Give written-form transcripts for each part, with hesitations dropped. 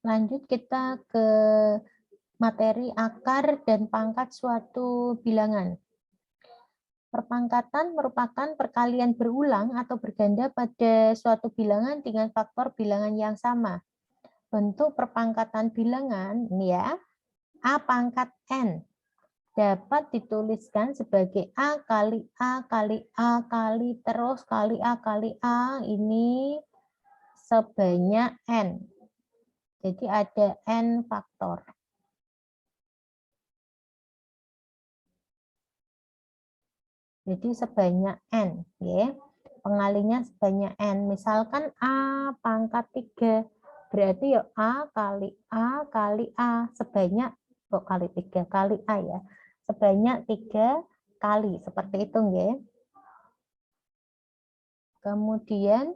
Lanjut kita ke materi akar dan pangkat suatu bilangan. Perpangkatan merupakan perkalian berulang atau berganda pada suatu bilangan dengan faktor bilangan yang sama. Bentuk perpangkatan bilangan ini ya, A pangkat N dapat dituliskan sebagai A kali A kali A kali terus kali A kali A ini sebanyak N. Jadi ada N faktor. Jadi sebanyak N, ya. Pengalinya sebanyak N. Misalkan A pangkat 3, berarti ya A kali A kali A sebanyak, kok kali 3 kali A ya, sebanyak 3 kali, seperti itu ya. Kemudian,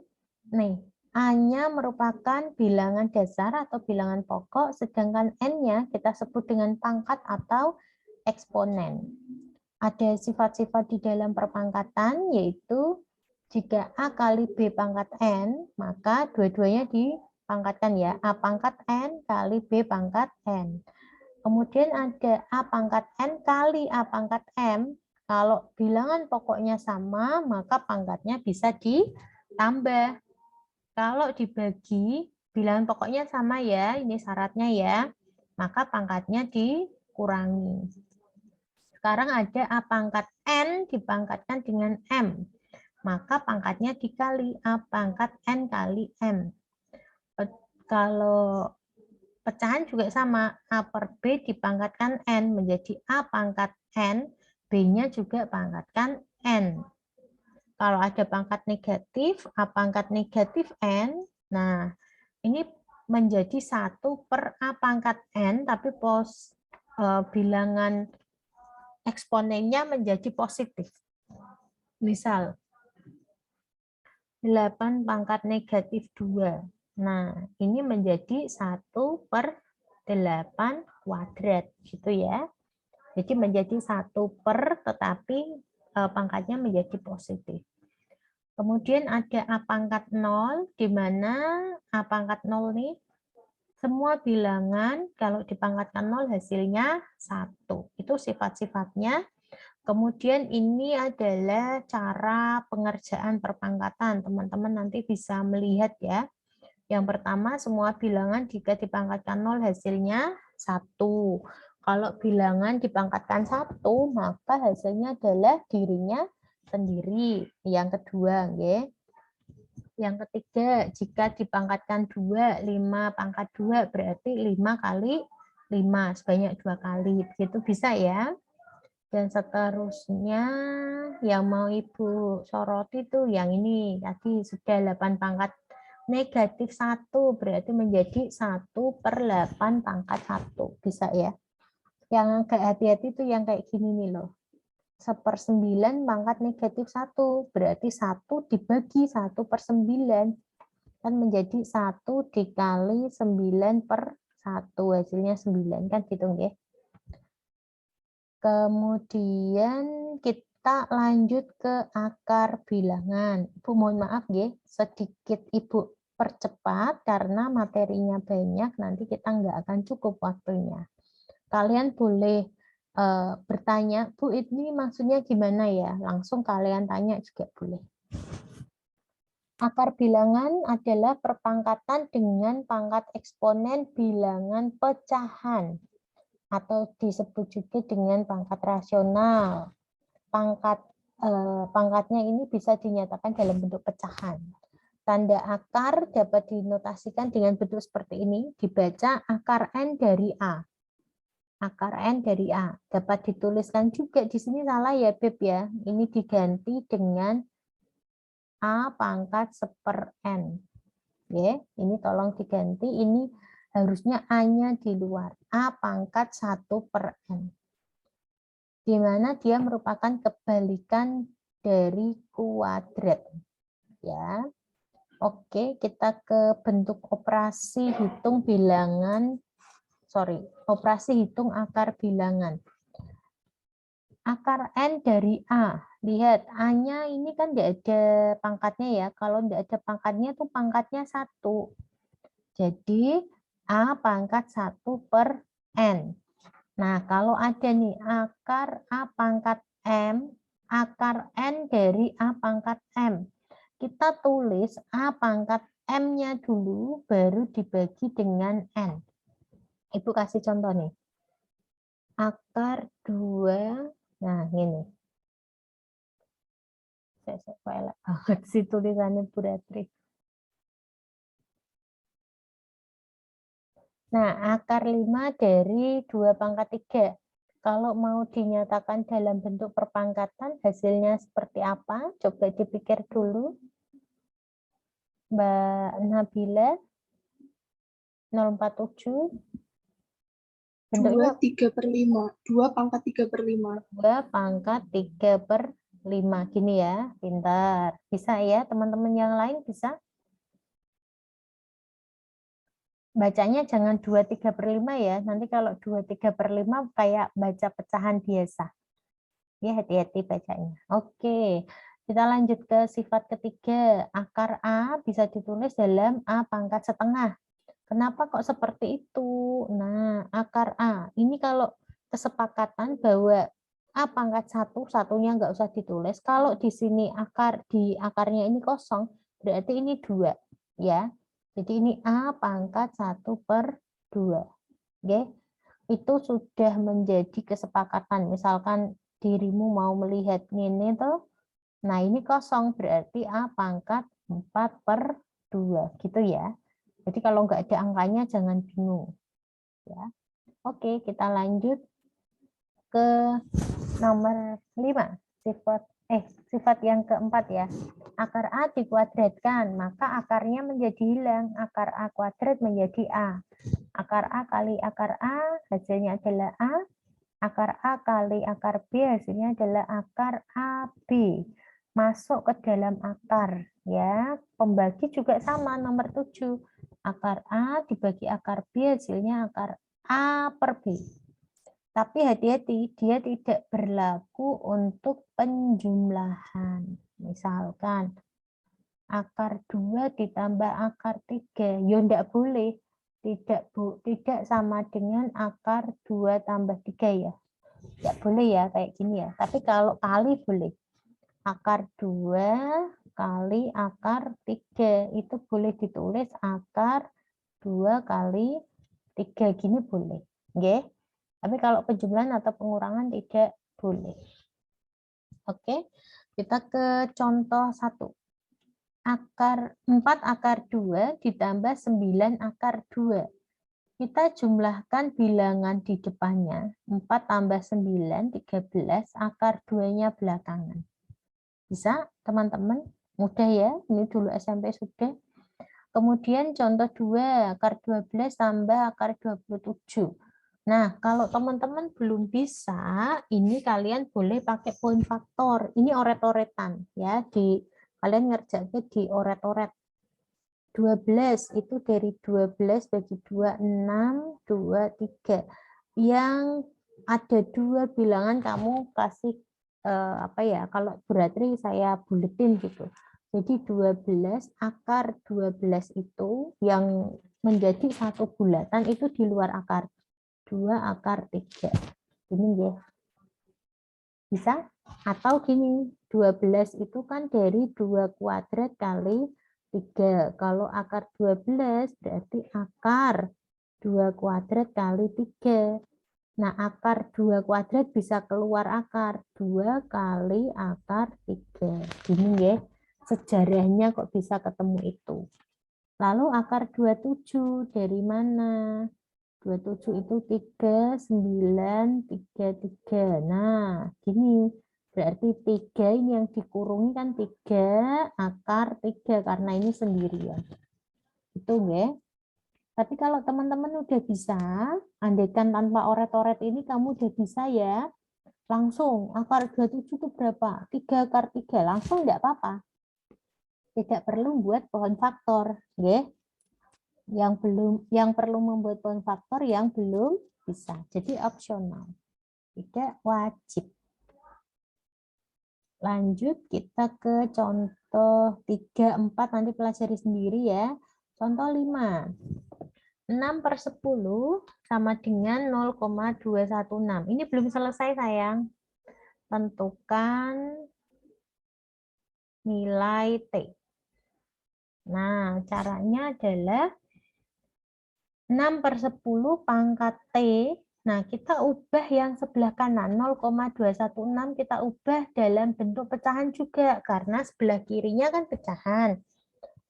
nih, A-nya merupakan bilangan dasar atau bilangan pokok, sedangkan N-nya kita sebut dengan pangkat atau eksponen. Ada sifat-sifat di dalam perpangkatan, yaitu jika A kali B pangkat N, maka dua-duanya dipangkatkan ya. A pangkat N kali B pangkat N. Kemudian ada A pangkat N kali A pangkat M. Kalau bilangan pokoknya sama, maka pangkatnya bisa ditambah. Kalau dibagi, bilangan pokoknya sama ya, ini syaratnya ya, maka pangkatnya dikurangi. Sekarang ada A pangkat N dipangkatkan dengan M. Maka pangkatnya dikali A pangkat N kali M. Kalau pecahan juga sama. A per B dipangkatkan N menjadi A pangkat N. B-nya juga pangkatkan N. Kalau ada pangkat negatif, A pangkat negatif N. Nah, ini menjadi 1 per A pangkat N, tapi bilangan eksponennya menjadi positif. Misal, 8 pangkat negatif 2. Nah, ini menjadi 1 per 8 kuadrat. Gitu ya. Jadi menjadi 1 per, tetapi pangkatnya menjadi positif. Kemudian ada A pangkat 0, di mana A pangkat 0 nih, semua bilangan kalau dipangkatkan 0 hasilnya 1. Itu sifat-sifatnya. Kemudian ini adalah cara pengerjaan perpangkatan. Teman-teman nanti bisa melihat ya. Yang pertama, semua bilangan jika dipangkatkan 0 hasilnya 1. Kalau bilangan dipangkatkan 1, maka hasilnya adalah dirinya sendiri. Yang kedua, ya. Yang ketiga, jika dipangkatkan 2, 5 pangkat 2 berarti 5 kali 5, sebanyak 2 kali. Begitu bisa ya. Dan seterusnya yang mau Ibu soroti itu yang ini. Tadi sudah 8 pangkat negatif 1, berarti menjadi 1 per 8 pangkat 1. Bisa ya. Yang agak hati-hati itu yang kayak gini nih loh. 1/9 pangkat negatif 1, berarti 1 dibagi 1 per 9, kan menjadi 1 dikali 9 per 1, hasilnya 9, kan gitu ya. Kemudian kita lanjut ke akar bilangan. Ibu mohon maaf ya, sedikit Ibu percepat karena materinya banyak, nanti kita nggak akan cukup waktunya. Kalian boleh bertanya, Bu ini maksudnya gimana ya? Langsung kalian tanya juga boleh. Akar bilangan adalah perpangkatan dengan pangkat eksponen bilangan pecahan atau disebut juga dengan pangkat rasional. Pangkatnya ini bisa dinyatakan dalam bentuk pecahan. Tanda akar dapat dinotasikan dengan bentuk seperti ini, dibaca akar N dari A. Akar N dari A. Dapat dituliskan juga di sini salah ya Beb ya. Ini diganti dengan A pangkat 1/N. Ya, ini tolong diganti. Ini harusnya A-nya di luar. A pangkat 1/N. Di mana dia merupakan kebalikan dari kuadrat. Ya. Oke, kita ke bentuk operasi hitung bilangan. Operasi hitung akar bilangan. akar N dari A. Lihat, A-nya ini kan tidak ada pangkatnya ya. Kalau tidak ada pangkatnya tuh pangkatnya 1. Jadi, A pangkat 1 per N. Nah, kalau ada nih akar A pangkat M, akar N dari A pangkat M. Kita tulis A pangkat M-nya dulu, baru dibagi dengan N. Ibu kasih contoh nih. Akar 2, nah ini. Saya elek banget sih tulisannya Bu Ratri. Nah, akar 5 dari 2 pangkat 3. Kalau mau dinyatakan dalam bentuk perpangkatan, hasilnya seperti apa? Coba dipikir dulu. Mbak Nabila, 047. 2 Bentuknya 3/5. 2 pangkat 3/5. 2 pangkat 3/5. Gini ya, pintar. Bisa ya, teman-teman yang lain bisa? Bacanya jangan 2/3/5 ya. Nanti kalau 2/3/5 kayak baca pecahan biasa. Ya, hati-hati bacanya. Oke, kita lanjut ke sifat ketiga. Akar A bisa ditulis dalam A pangkat setengah. Kenapa kok seperti itu? Nah, akar A. Ini kalau kesepakatan bahwa A pangkat 1, satunya nggak usah ditulis. Kalau di sini di akarnya ini kosong, berarti ini 2. Ya. Jadi ini A pangkat 1/2. Oke. Itu sudah menjadi kesepakatan. Misalkan dirimu mau melihat ini tuh, nah ini kosong, berarti A pangkat 4/2. Gitu ya. Jadi kalau nggak ada angkanya jangan bingung. Ya. Oke, kita lanjut ke nomor 5. Sifat yang keempat ya. Akar A dikuadratkan, maka akarnya menjadi hilang. Akar A kuadrat menjadi A. Akar A kali akar A hasilnya adalah A. Akar A kali akar B hasilnya adalah akar AB. Masuk ke dalam akar ya. Pembagi juga sama, nomor 7. Akar A dibagi akar B hasilnya akar A per B. Tapi hati-hati, dia tidak berlaku untuk penjumlahan. Misalkan akar 2 ditambah akar 3, ya enggak boleh. Tidak sama dengan akar 2 tambah 3 ya. Enggak boleh ya kayak gini ya. Tapi kalau kali boleh. Akar 2 kali akar 3 itu boleh ditulis akar 2 kali 3 gini boleh. Oke? Tapi kalau penjumlahan atau pengurangan tidak boleh. Oke, kita ke contoh 1. Akar 4 akar 2 ditambah 9 akar 2. Kita jumlahkan bilangan di depannya. 4 tambah 9, 13, akar 2-nya belakangan. Bisa, teman-teman? Mudah ya, ini dulu SMP sudah. Kemudian contoh 2, akar 12 tambah akar 27. Nah, kalau teman-teman belum bisa, ini kalian boleh pakai poin faktor. Ini oret-oretan ya, kalian ngerjainnya di oret-oret. 12 itu dari 12 bagi 2, 6, 2, 3. Yang ada 2 bilangan kamu kasih apa ya, kalau berarti saya buletin gitu. Jadi 12 akar 12 itu yang menjadi satu bulatan itu di luar akar. 2 akar 3. Ini ya. Bisa? Atau gini, 12 itu kan dari 2 kuadrat kali 3. Kalau akar 12 berarti akar 2 kuadrat kali 3. Nah, akar 2 kuadrat bisa keluar akar. 2 kali akar 3. Gini ya. Sejarahnya kok bisa ketemu itu. Lalu akar 27 dari mana? 27 itu 3, 9, 3, 3. Nah, gini. Berarti 3 ini yang dikurungi kan 3 akar 3 karena ini sendirian. Itu ya. Tapi kalau teman-teman udah bisa, andaikan tanpa oret-oret ini kamu udah bisa ya. Langsung akar 27 itu berapa? 3 akar 3. Langsung enggak apa-apa. Tidak perlu buat pohon faktor, ya. Yang perlu membuat pohon faktor yang belum bisa. Jadi opsional. Tidak wajib. Lanjut kita ke contoh 3, 4, nanti pelajari sendiri ya. Contoh 5. 6/10 sama dengan 0,216. Ini belum selesai sayang. Tentukan nilai T. Nah, caranya adalah 6/10 pangkat T. Nah, kita ubah yang sebelah kanan, 0,216 kita ubah dalam bentuk pecahan juga, karena sebelah kirinya kan pecahan.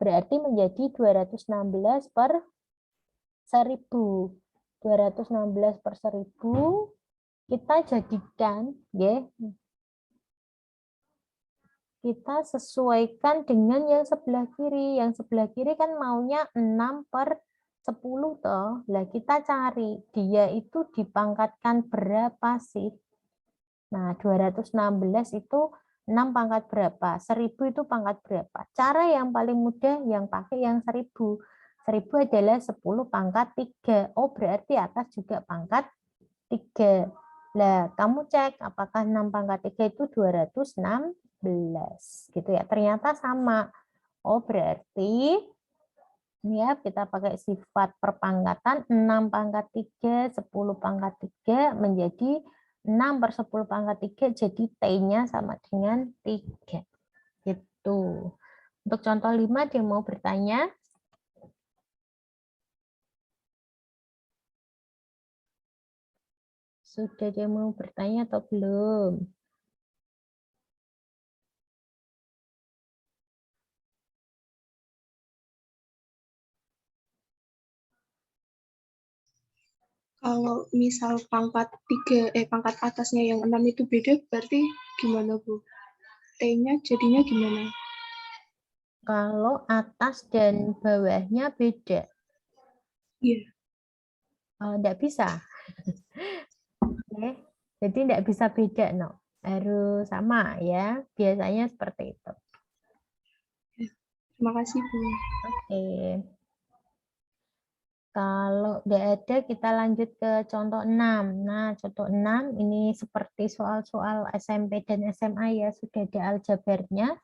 Berarti menjadi 216 per 1000. 216 per 1000 kita jadikan, ya, kita sesuaikan dengan yang sebelah kiri. Yang sebelah kiri kan maunya 6/10 toh. Lah kita cari dia itu dipangkatkan berapa sih? Nah, 216 itu 6 pangkat berapa? 1000 itu pangkat berapa? Cara yang paling mudah yang pakai yang 1000. 1000 adalah 10 pangkat 3. Oh, berarti atas juga pangkat 3. Lah, kamu cek apakah 6 pangkat 3 itu 216. Gitu ya. Ternyata sama. Oh, berarti ya kita pakai sifat perpangkatan 6 pangkat 3, 10 pangkat 3 menjadi 6/10 pangkat 3, jadi T-nya sama dengan 3. Gitu. Untuk contoh 5 dia mau bertanya. Sudah dia mau bertanya atau belum? Kalau misal pangkat atasnya yang 6 itu beda, berarti gimana, Bu? T-nya jadinya gimana? Kalau atas dan bawahnya beda, Iya. enggak bisa. Oke. Jadi enggak bisa beda, no. Harus sama ya. Biasanya seperti itu. Terima kasih, Bu. Oke. Kalau tidak ada, kita lanjut ke contoh 6. Nah, contoh 6 ini seperti soal-soal SMP dan SMA ya, sudah ada aljabarnya.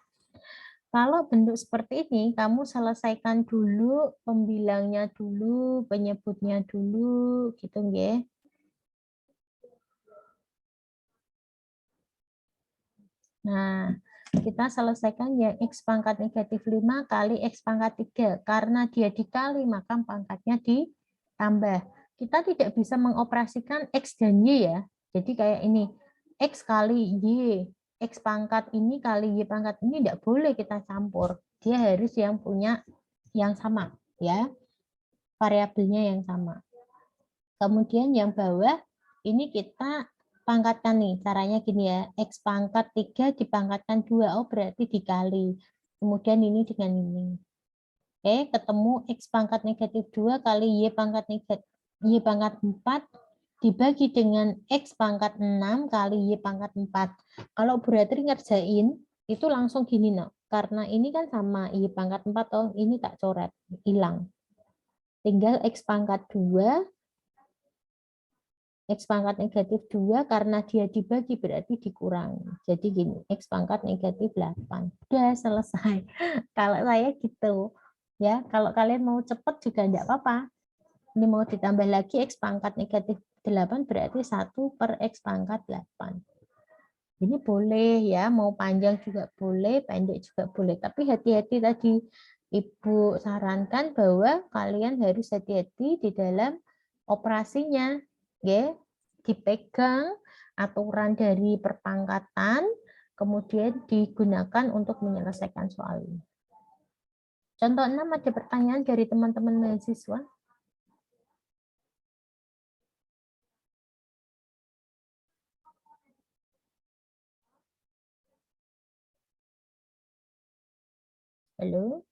Kalau bentuk seperti ini, kamu selesaikan dulu pembilangnya dulu, penyebutnya dulu, gitu ya. Nah, kita selesaikan yang X pangkat negatif 5 kali X pangkat 3. Karena dia dikali, maka pangkatnya ditambah. Kita tidak bisa mengoperasikan X dan Y ya. Jadi kayak ini, X kali Y. X pangkat ini kali Y pangkat ini tidak boleh kita campur. Dia harus yang punya yang sama, ya, variabelnya yang sama. Kemudian yang bawah, ini kita pangkatkan nih, caranya gini ya, X pangkat 3 dipangkatkan 2, oh berarti dikali. Kemudian ini dengan ini. Oke, ketemu X pangkat negatif 2 kali Y pangkat 4 dibagi dengan X pangkat 6 kali Y pangkat 4. Kalau Bu Ratri ngerjain, itu langsung gini, no. Karena ini kan sama Y pangkat 4, oh ini tak coret, hilang. Tinggal X pangkat 2 X pangkat negatif 2 karena dia dibagi berarti dikurangi. Jadi gini, X pangkat negatif 8. Udah selesai. Kalau saya gitu. Ya, kalau kalian mau cepat juga enggak apa-apa. Ini mau ditambah lagi X pangkat negatif 8 berarti 1 per X pangkat 8. Ini boleh ya, mau panjang juga boleh, pendek juga boleh. Tapi hati-hati tadi Ibu sarankan bahwa kalian harus hati-hati di dalam operasinya. Ya, dipegang aturan dari perpangkatan, kemudian digunakan untuk menyelesaikan soal ini. Contoh 6 ada pertanyaan dari teman-teman mahasiswa. Halo?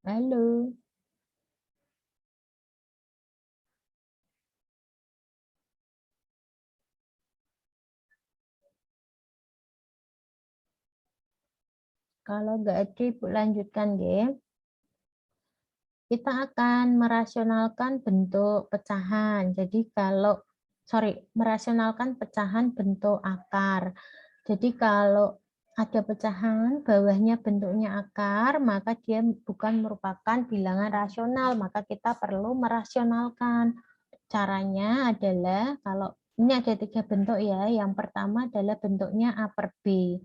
Halo? Kalau nggak ada, Ibu lanjutkan ya. kita akan merasionalkan bentuk pecahan. Jadi merasionalkan pecahan bentuk akar. Jadi kalau ada pecahan, bawahnya bentuknya akar, maka dia bukan merupakan bilangan rasional, maka kita perlu merasionalkan. Caranya adalah, kalau ini ada 3 bentuk ya, yang pertama adalah bentuknya A per B.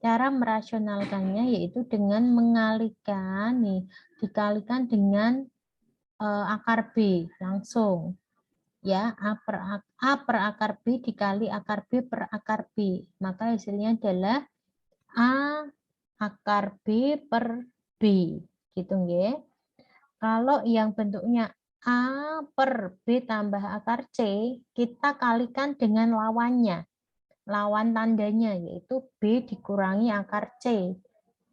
Cara merasionalkannya yaitu dengan mengalihkan, dikalikan dengan akar B langsung. Ya, A per akar B dikali akar B per akar B. Maka hasilnya adalah A akar B per B. Gitu nggih. Kalau yang bentuknya A per B tambah akar C, kita kalikan dengan lawannya. Lawan tandanya yaitu B dikurangi akar C.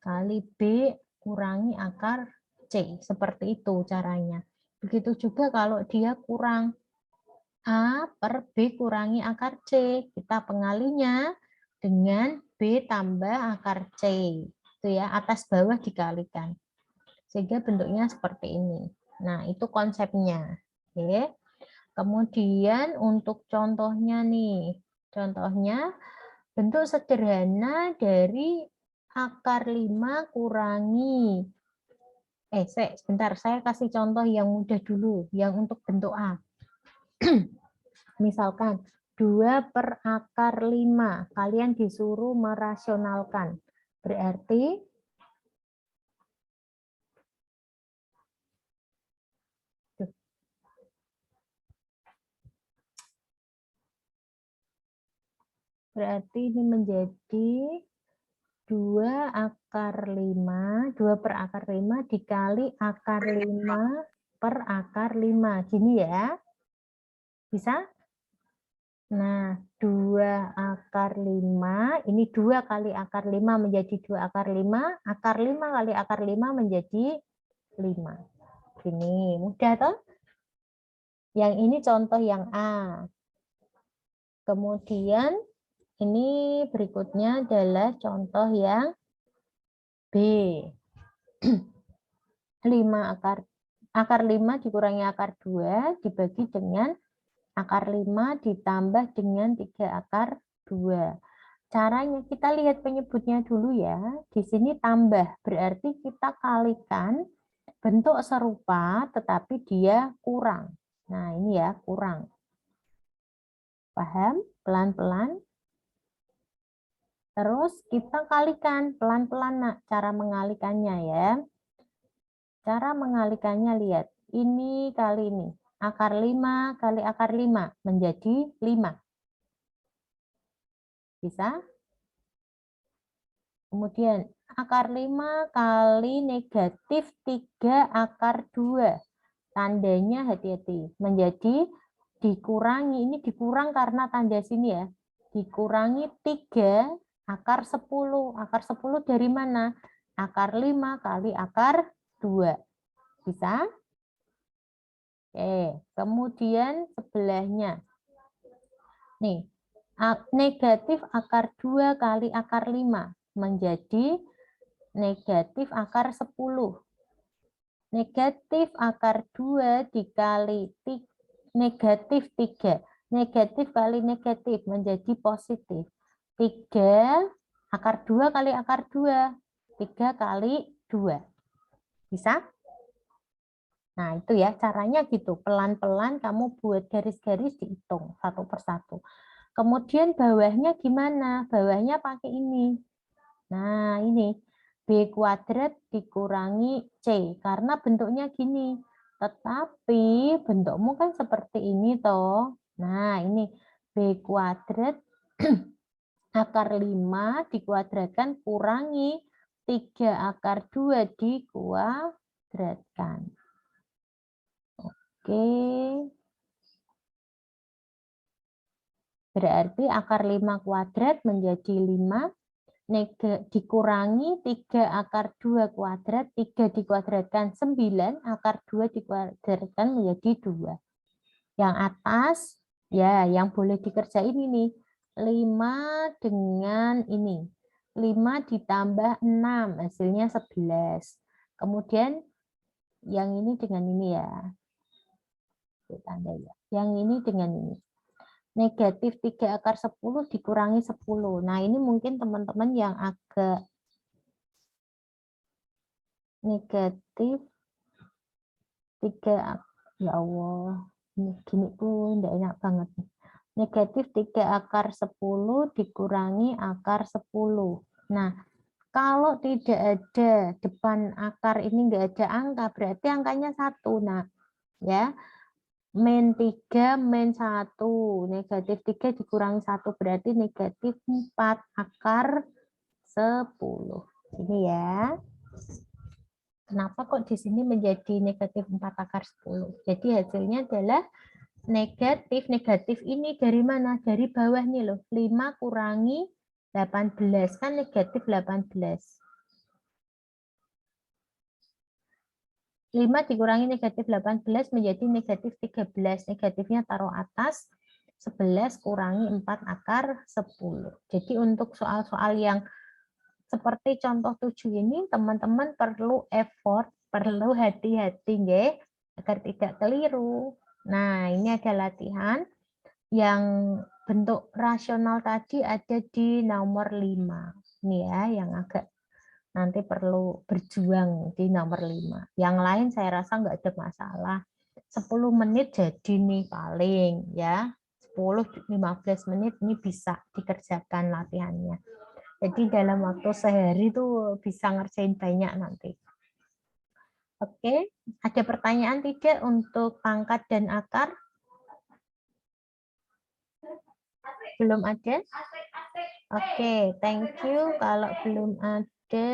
Kali B kurangi akar C. Seperti itu caranya. Begitu juga kalau dia kurang A per B kurangi akar C. Kita pengalinya dengan B tambah akar C. Itu ya, atas bawah dikalikan. Sehingga bentuknya seperti ini. Nah, itu konsepnya. Oke. Kemudian untuk contohnya nih. Contohnya bentuk sederhana dari akar 5 kurangi. Sebentar, saya kasih contoh yang mudah dulu, yang untuk bentuk A. Misalkan 2 per akar 5, kalian disuruh merasionalkan. Berarti ini menjadi 2 akar 5, 2 per akar 5 dikali akar 5 per akar 5. Gini ya. Bisa? Nah, 2 akar 5, ini 2 kali akar 5 menjadi 2 akar 5, akar 5 kali akar 5 menjadi 5. Gini, mudah toh? Yang ini contoh yang A. Kemudian ini berikutnya adalah contoh yang B. 5 akar 5 dikurangi akar 2 dibagi dengan akar 5 ditambah dengan 3 akar 2. Caranya kita lihat penyebutnya dulu ya. Di sini tambah, berarti kita kalikan bentuk serupa tetapi dia kurang. Nah, ini ya, kurang. Paham? Pelan-pelan. Terus kita kalikan pelan-pelan, Nak, cara mengalikannya ya. Cara mengalikannya lihat. Ini kali ini. Akar 5 kali akar 5 menjadi 5. Bisa? Kemudian akar 5 kali negatif 3 akar 2. Tandanya hati-hati. Menjadi dikurangi. Ini dikurang karena tanda sini ya. Dikurangi 3 akar 10. Akar 10 dari mana? Akar 5 kali akar 2. Bisa? Oke, kemudian sebelahnya. Nih, negatif akar 2 kali akar 5 menjadi negatif akar 10. Negatif akar 2 dikali negatif 3. Negatif kali negatif menjadi positif. 3 akar 2 kali akar 2. 3 kali 2. Bisa? Nah, itu ya caranya gitu. Pelan-pelan kamu buat garis-garis dihitung satu persatu. Kemudian bawahnya gimana? Bawahnya pakai ini. Nah, ini B kuadrat dikurangi C. Karena bentuknya gini. Tetapi bentukmu kan seperti ini toh. Nah, ini B kuadrat akar 5 dikuadratkan kurangi 3 akar 2 dikuadratkan. Oke. Berarti akar 5 kuadrat menjadi 5 dikurangi 3 akar 2 kuadrat, 3 dikuadratkan 9, akar 2 dikuadratkan menjadi 2. Yang atas, ya yang boleh dikerjain ini, 5 dengan ini. 5 ditambah 6, hasilnya 11. Kemudian Yang ini dengan ini ya. Tanda ya. Yang ini dengan ini. Negatif 3 akar 10 dikurangi 10. Nah, ini mungkin teman-teman yang agak negatif 3, ya Allah, ini gini tuh enggak enak banget. Negatif 3 akar 10 dikurangi akar 10. Nah, kalau tidak ada depan akar ini enggak ada angka, berarti angkanya 1. Nah, ya. Min 3, min 1. Negatif 3 dikurangi 1 berarti negatif 4 akar 10. Ini ya. Kenapa kok di sini menjadi negatif 4 akar 10? Jadi hasilnya adalah negatif. Negatif ini dari mana? Dari bawah nih loh. 5 kurangi 18 kan negatif 18. 5 dikurangi negatif 18 menjadi negatif 13. Negatifnya taruh atas. 11 kurangi 4 akar 10. Jadi untuk soal-soal yang seperti contoh 7 ini, teman-teman perlu effort, perlu hati-hati nggih, agar tidak keliru. Nah, ini ada latihan yang bentuk rasional tadi ada di nomor 5. Ini ya, yang agak nanti perlu berjuang di nomor 5. Yang lain saya rasa nggak ada masalah. 10 menit jadi nih paling ya. 10-15 menit ini bisa dikerjakan latihannya. Jadi dalam waktu sehari tuh bisa ngerjain banyak nanti. Oke, ada pertanyaan tidak untuk pangkat dan akar? Belum ada? Oke, thank you. Kalau belum ada,